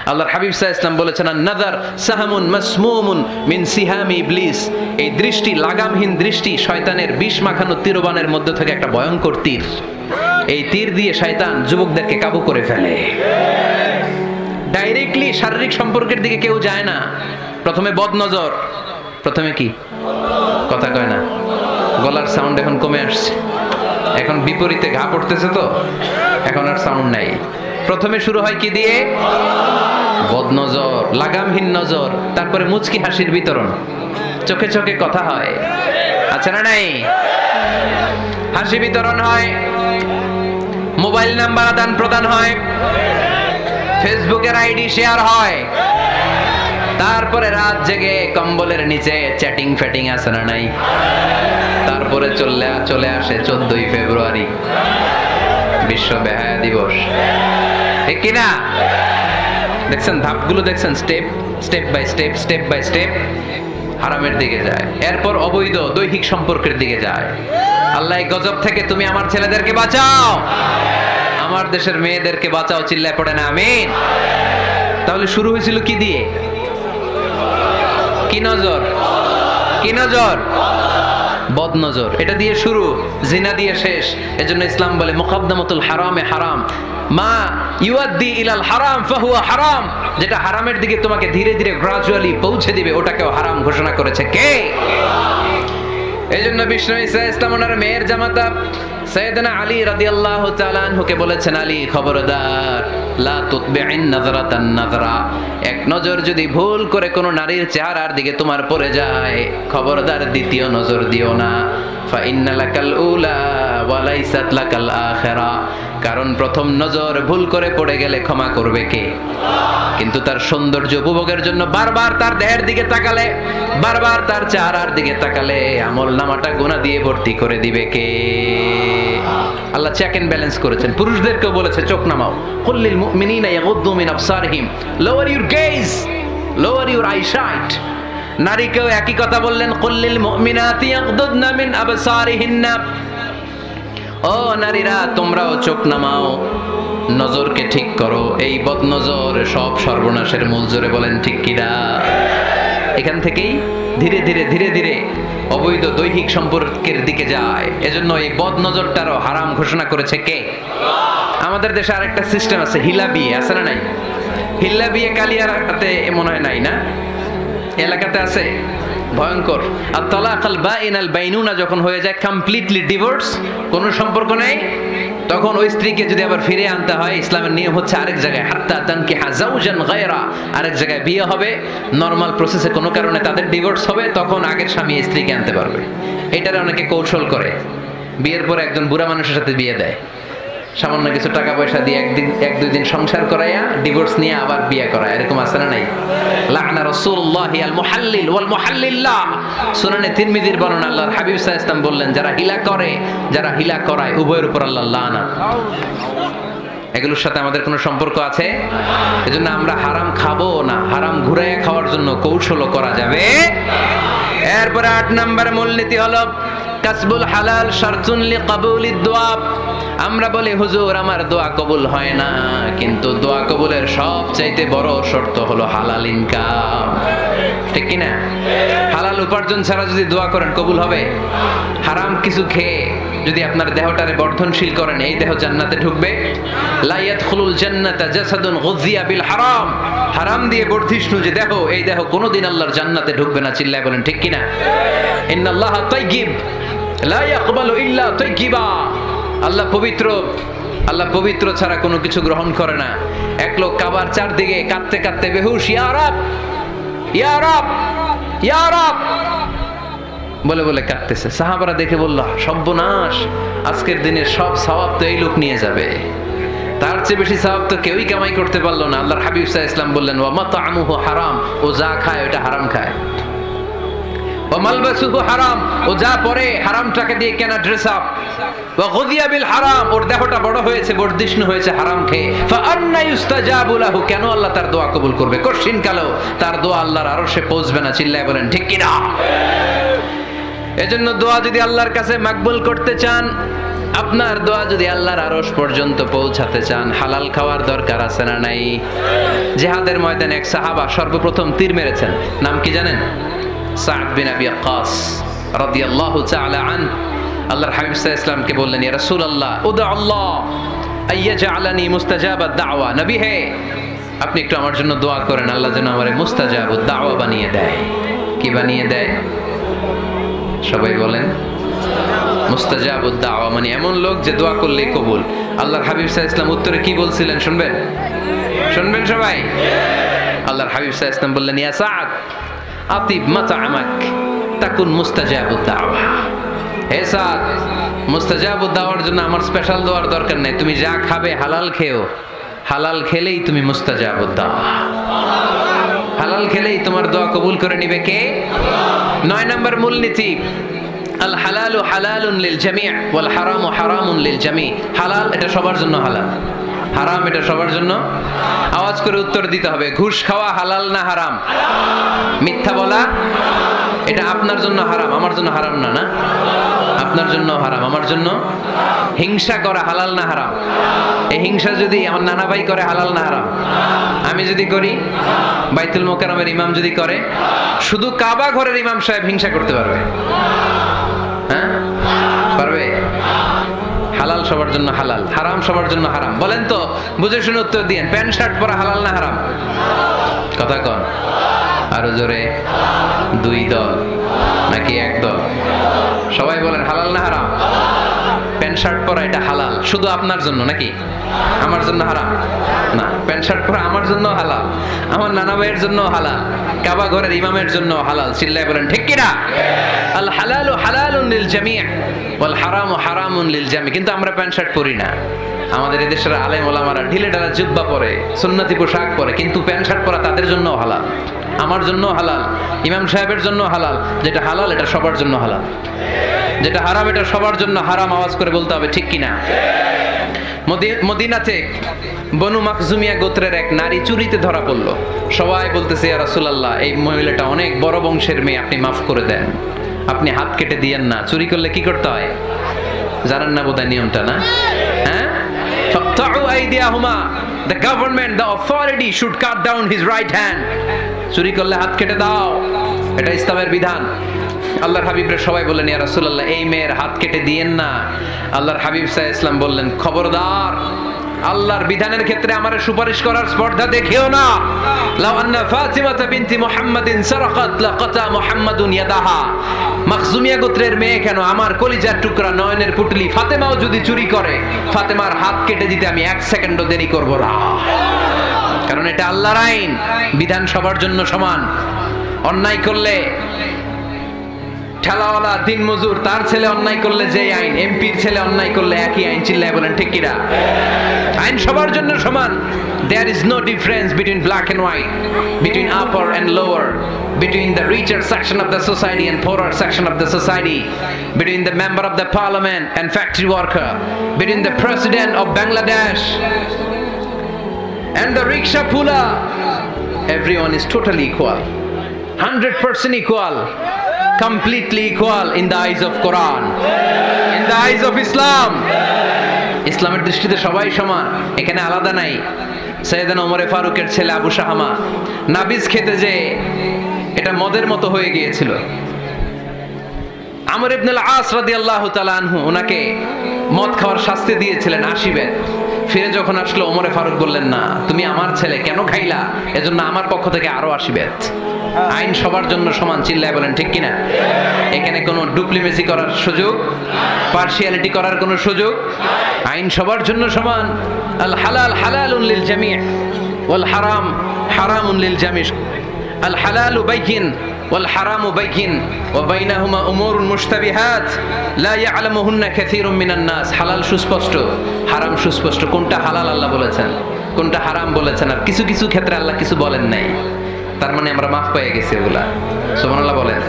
আল্লাহর হাবিব সাল্লাল্লাহু আলাইহি ওয়াসাল্লাম বলেছেন, আন-নাযার সাহামুন মাসমুমুন মিন সিহামি ইবলিস। এই দৃষ্টি, লাগামহীন দৃষ্টি শয়তানের বিষ মাখানো তীরবানের মধ্যে থেকে একটা ভয়ঙ্কর তীর। এই তীর দিয়ে শয়তান যুবকদেরকে কাবু করে ফেলে। ডাইরেক্টলি শারীরিক সম্পর্কের দিকে কেউ যায় না, প্রথমে বদনজর। প্রথমে কি কথা কয় না, গলার সাউন্ড এখন কমে আসছে, এখন বিপরীতে ঘা পড়তেছে, তো এখন আর সাউন্ড নাই। প্রথমে শুরু হয় কি দিয়ে? বদনজর, লাগামহীন নজর। তারপরে মুচকি হাসির বিতরণ, চোখে চোখে কথা হয়, আচ্ছা না নাই? হাসি বিতরণ হয়, মোবাইল নাম্বার আদান প্রদান হয়, ফেসবুকের আইডি শেয়ার হয়, তারপরে রাত জেগে কম্বলের নিচে চ্যাটিং ফ্যাটিং আছে না নাই? তারপরে চলে আসে 14ই ফেব্রুয়ারি, বিশ্ব বেহায়া দিবস, ঠিক কিনা? দেখছেন ধাপগুলো, দেখছেন স্টেপ বাই স্টেপ হারামের দিকে যায়। এরপর অবৈধ দৈহিক সম্পর্কের দিকে যায়। আল্লাহ এই গজব থেকে তুমি আমার ছেলেদেরকে বাঁচাও, আমার দেশের মেয়েদেরকে বাঁচাও, চিল্লায় পড়ে না আমিন। তাহলে শুরু হয়েছিল কি দিয়ে? কি নজর? কি নজর? বদনজর। এটা দিয়ে শুরু, জিনা দিয়ে শেষ। এজন্য ইসলাম বলে মুকদ্দমাতুল হারামে হারাম, মা ইউআদ্দি ইলাল হারাম ফাহুয়া হারাম। যেটা হারামের দিকে তোমাকে ধীরে ধীরে গ্রাজুয়ালি পৌঁছে দিবে, ওটাকেও হারাম ঘোষণা করেছে কে? এজন্য বিষ্ণু ঈসা ইসলাম ওনার মেয়ের জামাতা সাইয়েদনা আলী রাদিয়াল্লাহু তাআলা আনহুকে বলেছেন, আলী খবরদার, লা তুতবি'ন নাযরাতান নাযরা। এক নজর যদি ভুল করে কোনো নারীর চেহারার দিকে তোমার পড়ে যায়, খবরদার দ্বিতীয় নজর দিও না। ফা ইন্না লাকাল উলা ওয়া লাইসাত লাকাল আখিরা। কারণ প্রথম নজর ভুল করে পড়ে গেলে ক্ষমা করবে কে? কিন্তু তার সৌন্দর্য উপভোগের জন্য বারবার তার দেহের দিকে তাকালে, বারবার তার চেহারার দিকে তাকালে আমল নামাটা গুনাহ দিয়ে ভর্তি করে দিবে কে? আল্লাহ চেক এন্ড ব্যালেন্স করেছেন। পুরুষদেরকেও বলেছে চোখ নামাও, কুল্লিল মুমিনিনা ইয়াগুদ্দু মিন আবসারিহিম, lower your gaze, lower your eyesight. নারীকেও একই কথা বললেন, কুল্লিল মুমিনাতি ইয়াগুদ্দুনা মিন আবসারিহিন্না। ও নারীরা, তোমরাও চোখ নামাও, নজরকে ঠিক করো। এই বদনজর সব সর্বনাশের মূল। জোরে বলেন ঠিক কিনা? এখান থেকেই ধীরে ধীরে অবৈধ দৈহিক সম্পর্কের দিকে যায়। এজন্য এই বদনজরটারও হারাম ঘোষণা করেছে কে? আমাদের দেশে আরেকটা সিস্টেম আছে, হিলা বিয়ে, আছে না নাই? হিলা বিয়ে কালিয়ারাতে মনে হয় নাই না? এলাকাতে আছে, ভয়ঙ্কর। আর তালাকাল বাইনাল বাইনুনা যখন হয়ে যায় কমপ্লিটলি ডিভোর্স, কোনো সম্পর্ক নেই, তখন ওই স্ত্রীকে যদি আবার ফিরে আনতে হয়, ইসলামের নিয়ম হচ্ছে আরেক জায়গায় হাত্তা তানকিহা যাওজান গায়রা, আরেক জায়গায় বিয়ে হবে, নরমাল প্রসেসে কোনো কারণে তাদের ডিভোর্স হবে, তখন আগের স্বামী স্ত্রীকে আনতে পারবে। এটারে অনেকে কৌশল করে, বিয়ের পরে একজন বুড়া মানুষের সাথে বিয়ে দেয়, সামান্য কিছু টাকা পয়সা দিয়ে এক দুই দিন সংসার করাইয়া ডিভোর্স নিয়ে আবার বিয়ে করায়, এরকম আছে না নাই? লা'না রাসূলুল্লাহি আল মুহাল্লিল ওয়াল মুহাল্লিল্লাহ। সুনানে তিরমিজির বর্ণনা, আল্লাহর হাবিব সাল্লাল্লাহু আলাইহি ওয়াসাল্লাম বললেন, যারা হিলা করে, যারা হিলা করায়, উভয়ের উপর আল্লাহর লানাত। এগুলোর সাথে আমাদের কোনো সম্পর্ক আছে? এজন্য আমরা হারাম খাবো না, হারাম ঘুরাইয়া খাওয়ার জন্য কৌশলও করা যাবে। এরপরে 8 নম্বর মূলনীতি হলো কাসবুল হালাল শারতুন লিকাবুলিদ দুআ। আমরা বলি, হুজুর আমার দোয়া কবুল হয় না, কিন্তু দোয়া কবুলের সবচাইতে বড় শর্ত হলো হালাল ইনকাম, ঠিক কিনা? হালাল উপার্জন ছাড়া যদি দোয়া করেন কবুল হবে? হারাম কিছু খেয়ে যদি আপনার দেহটারে বর্ধনশীল করেন, এই দেহ জান্নাতে ঢুকবে? লা ইয়াদখুলুল জান্নাতা জাসাদুন গুযিয়া বিল হারাম। হারাম দিয়ে বর্ধিষ্ণু যে দেহ, এই দেহ কোনোদিন আল্লাহর জান্নাতে ঢুকবে না। চিল্লায় বলেন ঠিক কিনা? ইন্নাল্লাহা তাইয়্যিব লা ইয়াকবালু ইল্লা তাইয়্যিবা। আল্লাহ পবিত্র, আল্লাহ পবিত্র ছাড়া কোনো কিছু গ্রহণ করে না। এক লোক কাবার চারদিকে কাঁদতে কাঁদতে বেহুশ, ইয়া রাব ইয়া রাব ইয়া রাব বলে বলে কাঁদতেছে। সাহাবারা দেখে বলল, সর্বনাশ, আজকের দিনের সব সওয়াব তো এই লোক নিয়ে যাবে, তার চেয়ে বেশি সওয়াব তো কেউই কামাই করতে পারলো না। আল্লাহর হাবিব সাল্লাল্লাহু আলাইহি ওয়াসাল্লাম বললেন, ওয়া মাতআমুহু হারাম, ও যা খায় ওটা হারাম খায়। ওয়া মালবাসুহু হারাম, ও যা পরে হারামটাকে দিয়ে কেনা ড্রেস আপ। ওয়া গুযিয়া বিল হারাম, ওর দেহটা বড় হয়েছে, বর্ধিষ্ণু হয়েছে হারাম খেয়ে। ফা আন্না ইউস্তাজাবু লাহু, কেন আল্লাহ তার দোয়া কবুল করবে? কঠিন কালো তার দোয়া আল্লাহর আরশে পৌঁছবে না। চিল্লায় বলেন ঠিক কিনা? এজন্য দোয়া যদি আল্লাহর কাছে মাকবুল করতে চান, আপনার দোয়া যদি আল্লাহর আরশ পর্যন্ত পৌঁছাতে চান, হালাল খাওয়ার দরকার আছে না নাই? জিহাদের ময়দানে এক সাহাবা সর্বপ্রথম তীর মেরেছেন, নাম কি জানেন? সাদ বিন আবি ওয়াক্কাস রাদিয়াল্লাহু তাআলা আনহু। আল্লাহর হাবিব সাল্লাল্লাহু আলাইহি ওয়াসাল্লাম কে বললেন, ইয়া রাসূলুল্লাহ উদু আল্লাহ আইয়াজআলানি মুস্তাজাবাদ দাওয়া। নবী হে, আপনি একটু আমার জন্য দোয়া করেন, আল্লাহ যেন আমারে মুস্তাজাবুদ দাওয়া বানিয়ে দেয়। কি বানিয়ে দেয়? সবাই বলেন মুস্তাজাবুদ দাওয়া, মানে এমন লোক যে দোয়া করলেই কবুল। আল্লাহর হাবিব সাল্লাল্লাহু আলাইহি ওয়াসাল্লাম উত্তরে কি বলছিলেন শুনবেন? শুনবেন সবাই? আল্লাহর হাবিব সাল্লাল্লাহু আলাইহি ওয়াসাল্লাম বললেন, ইয়া সাদ আতিব মাতআমাক তাকুন মুস্তাজাবুদ দাওয়া। হে সাদ, মুস্তাজাবুদ দাওয়ার জন্য আমার স্পেশাল দোয়ার দরকার নেই, তুমি যা খাবে হালাল খেও, হালাল খেলেই তুমি মুস্তাজাবুদ দাওয়া। হালাল খেলেই তোমার দোয়া কবুল করে নিবে কে? 9 নম্বর মূলনীতি, আল হালালু হালালুন লিল জামি' ওয়াল হারামু হারামুন লিল জামি'। হালাল এটা সবার জন্য হালাল, হারাম এটা সবার জন্য। আওয়াজ করে উত্তর দিতে হবে, ঘুষ খাওয়া হালাল না হারাম? মিথ্যা বলা এটা আপনার জন্য হারাম, আমার জন্য হারাম না? না, আপনার জন্য হারাম, আমার জন্য। হিংসা করা হালাল না হারাম? এই হিংসা যদি আমার নানা ভাই করে হালাল না হারাম? আমি যদি করি, বাইতুল মোকাররমের ইমাম যদি করে, শুধু কাবা ঘরের ইমাম সাহেব হিংসা করতে পারবে? হ্যাঁ পারবে? হালাল সবার জন্য হালাল, হারাম সবার জন্য হারাম। বলেন তো, বুঝে শুনে উত্তর দিয়েন, প্যান্ট শার্ট পরা হালাল না হারাম? কথা কন আরো জোরে। 2 দল নাকি 1 দল? সবাই বলেন হালাল না হারাম? প্যান্ট শার্ট পরা এটা হালাল শুধু আপনার জন্য নাকি আমার জন্য হারাম? না, প্যান্ট শার্ট পরা আমার জন্য হালাল, আমার নানা ভাইয়ের জন্য হালাল, কাবা ঘরের ইমামের জন্য হালাল। চিল্লায় বলেন ঠিক কিনা? আল হালালু হালালুন লিল জামি' ওয়াল হারামু হারামুন লিল জামি'। কিন্তু আমরা প্যান্ট শার্ট পরি না। আমাদের এদেশের আলেম ওলামারা ঢিলে ঢালা জুব্বা পরে, সুন্নতি পোশাক পরে, কিন্তু প্যান্ট শার্ট পরা তাদের জন্য হালাল, আমার জন্য হালাল, ইমাম সাহেবের জন্য হালাল। যেটা হালাল এটা সবার জন্য হালাল, যেটা হারাম এটা সবার জন্য হারাম। আওয়াজ করে বলতে হবে ঠিক কিনা? মদিনাতে বনু মাখজুমিয়া গোত্রের এক নারী চুরিতে ধরা পড়লো। সবাই বলতেছে, ইয়া রাসূলুল্লাহ, এই মহিলাটা অনেক বড় বংশের মেয়ে, আপনি মাফ করে দেন, আপনি হাত কেটে দিয়েন না। চুরি করলে কি করতে হয় জানেন না বোধহয় নিয়মটা? না, হ্যাঁ, ফাকতাউ আইদিয়াহুমা, the government, the authority should cut down his right hand. চুরি করলে হাত কেটে দাও, এটা ইসলামের বিধান। আল্লাহর হাবিবরে সবাই বললেন, ইয়া রাসূলুল্লাহ, এই মেয়ের হাত কেটে দিয়েন না। আল্লাহর হাবিব সাল্লাল্লাহু আলাইহি ওয়াসাল্লাম বললেন, খবরদার, আল্লাহর বিধানের ক্ষেত্রে আমারে সুপারিশ করার স্পর্ধা দেখিও না। লাউ আন্না ফাতিমাতা বিনতি মুহাম্মাদিন সারাকাত লাকাতা মুহাম্মাদুন ইয়াদাহা। মাখজুমিয়া গোত্রের মেয়ে কেন, আমার কলিজার টুকরা নয়নের পুটলি ফাতেমাও যদি চুরি করে, ফাতেমার হাত কেটে দিতে আমি 1 সেকেন্ডও দেরি করব না। কারণ এটা আল্লাহর আইন, বিধান সবার জন্য সমান। অন্যায় করলে ঠেলাওয়ালা দিন মজুর তার ছেলে অন্যায় করলে যে আইন, এমপির ছেলে অন্যায় করলে একই আইন। চিল্লায় বলেন ঠিক কিনা? আইন সবার জন্য সমান। There is no difference between black and white, between upper and lower, between the richer section of the society and poorer section of the society, between the member of the parliament and factory worker, between the president of Bangladesh and the rickshaw puller. Everyone is totally equal, 100% equal, completely equal in the eyes of Quran, in the eyes of Islam. ইসলামের দৃষ্টিতে সবাই সমান, এখানে আলাদা নাই। সাইয়েদনা ওমরে ফারুকের ছেলে আবু শাহামা নাবিজ খেতে যে এটা মদের মতো হয়ে গিয়েছিল। আমর ইবনে আল আস রাদিয়াল্লাহু তাআলা আনহু ওনাকে মদ খাওয়ার শাস্তি দিয়েছিলেন 80 বেত। ফিরে যখন আসলো, ওমরে ফারুক বললেন, না, তুমি আমার ছেলে কেন খাইলা, এজন্য আমার পক্ষ থেকে আরো 80 বেত। আইন সবার জন্য সমান। চিল্লায় বলেন ঠিক কিনা? এখানে কোনো ডুপ্লিমেসি করার সুযোগ, পার্সিয়ালিটি করার কোনো সুযোগ? আইন সবার জন্য সমান। আল হালাল হালালুন লিল জামি' ওয়াল হারাম হারামুন লিল জামি'। আল হালালু বাইয়িন ওয়াল হারামু বাইয়িন ওয়া বাইনাহুমা উমুরুন মুশতাবিহাত লা ইয়ালামুহুন্না কাসীরুম মিনান নাস। হালাল সুস্পষ্ট, হারাম সুস্পষ্ট। কোনটা হালাল আল্লাহ বলেছেন, কোনটা হারাম বলেছেন, আর কিছু কিছু ক্ষেত্রে আল্লাহ কিছু বলেন নাই। তার মানে আমরা মাফ পেয়ে গেছি ওগুলা। সুবহানাল্লাহ বলেন।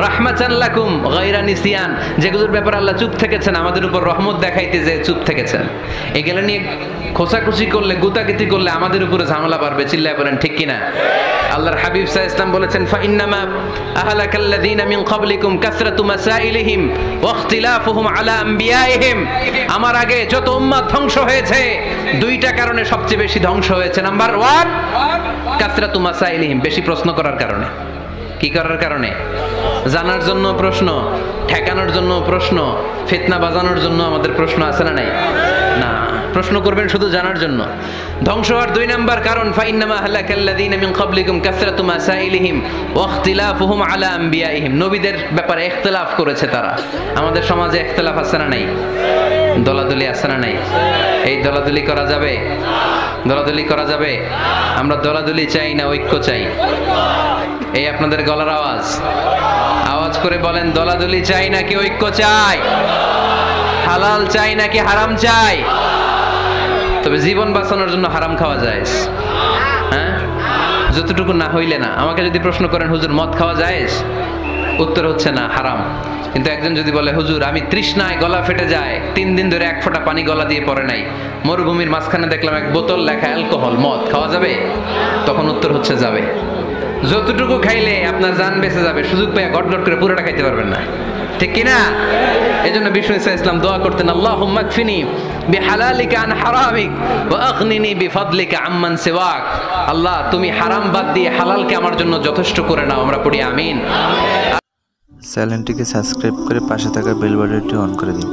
রাহমাতান লাকুম গায়রা নিসিয়ান, যেগুলোর ব্যাপারে আল্লাহ চুপ থেকেছেন, আমাদের উপর রহমত দেখাইতে যে চুপ থেকেছেন। এগুলো নিয়ে খোঁচাখুচি করলে, গুতাগুতি করলে আমাদের উপরে ঝামেলা বাড়বে। চিল্লায় বলেন ঠিক কিনা? আল্লাহর হাবিব সাল্লাল্লাহু আলাইহি ওয়াসাল্লাম বলেছেন, ফাইন্নামা আহলাকাল্লাযীনা মিন ক্বাবলিকুম কাসরাতু মাসাইলিহিম ওয়া ইখতিলাফুহুম আলা আম্বিয়াইহিম। আমার আগে যত উম্মাত ধ্বংস হয়েছে, দুইটা কারণে সবচেয়ে বেশি ধ্বংস হয়েছে। নাম্বার 1 কাসরাতু মাসাইলিহিম, বেশি প্রশ্ন করার কারণে। কি করার কারণে? জানার জন্য প্রশ্ন, ঠেকানোর জন্য প্রশ্ন, ফিতনা বাজানোর জন্য আমাদের প্রশ্ন আছে না নাই? না, প্রশ্ন করবেন শুধু জানার জন্য। ধ্বংস হওয়ার 2 নাম্বার কারণ, ফাইন্নামা আহলাকাল্লাযীনা মিন ক্বাবলিকুম কাসরাতু মাসাইলিহিম ওয়া ইখতিলাফুহুম আলা আম্বিয়াইহিম। নবীদের ব্যাপারে ইখতিলাফ করেছে তারা। আমাদের সমাজে ইখতিলাফ আছে না নাই? দলাদলি আছে না নাই? এই দলাদলি করা যাবে? দলাদলি করা যাবে? আমরা দলাদলি চাই না ঐক্য চাই? এই আপনাদের গলার আওয়াজ, আওয়াজ করে বলেন, দলাদলি চাই নাকি ঐক্য চাই? হালাল চাই নাকি হারাম চাই? তবে জীবন বাঁচানোর জন্য হারাম খাওয়া যায়? হ্যাঁ, যতটুকু না হইলে না। আমাকে যদি প্রশ্ন করেন, হুজুর মদ খাওয়া যায়? উত্তর হচ্ছে না, হারাম। কিন্তু একজন যদি বলে, হুজুর আমি তৃষ্ণায় গলা ফেটে যায়, 3 দিন ধরে 1 ফোঁটা পানি গলা দিয়ে পড়ে নাই, মরুভূমির মাঝখানে দেখলাম 1 বোতল লেখা অ্যালকোহল, মদ খাওয়া যাবে? তখন উত্তর হচ্ছে যাবে। যতটুকু খাইলে আপনার জান বেঁচে যাবে, সুযোগ পেয়ে গটগট করে পুরোটা খাইতে পারবেন না, ঠিক কিনা? এই জন্য বিষ্ণু ইসলাম দোয়া করতেন, আল্লাহুম্মা কফিনি বিহালালিকা আন হারামিক ওয়া আগনিনি বিফাদলিকা আম্মান সিওয়াক। আল্লাহ, তুমি হারাম বাদ দিয়ে হালালকে আমার জন্য যথেষ্ট করে নাও। আমরা পড়ি আমিন। চ্যানেলটিকে সাবস্ক্রাইব করে পাশে থাকা বেল বাটনটি অন করে দিন।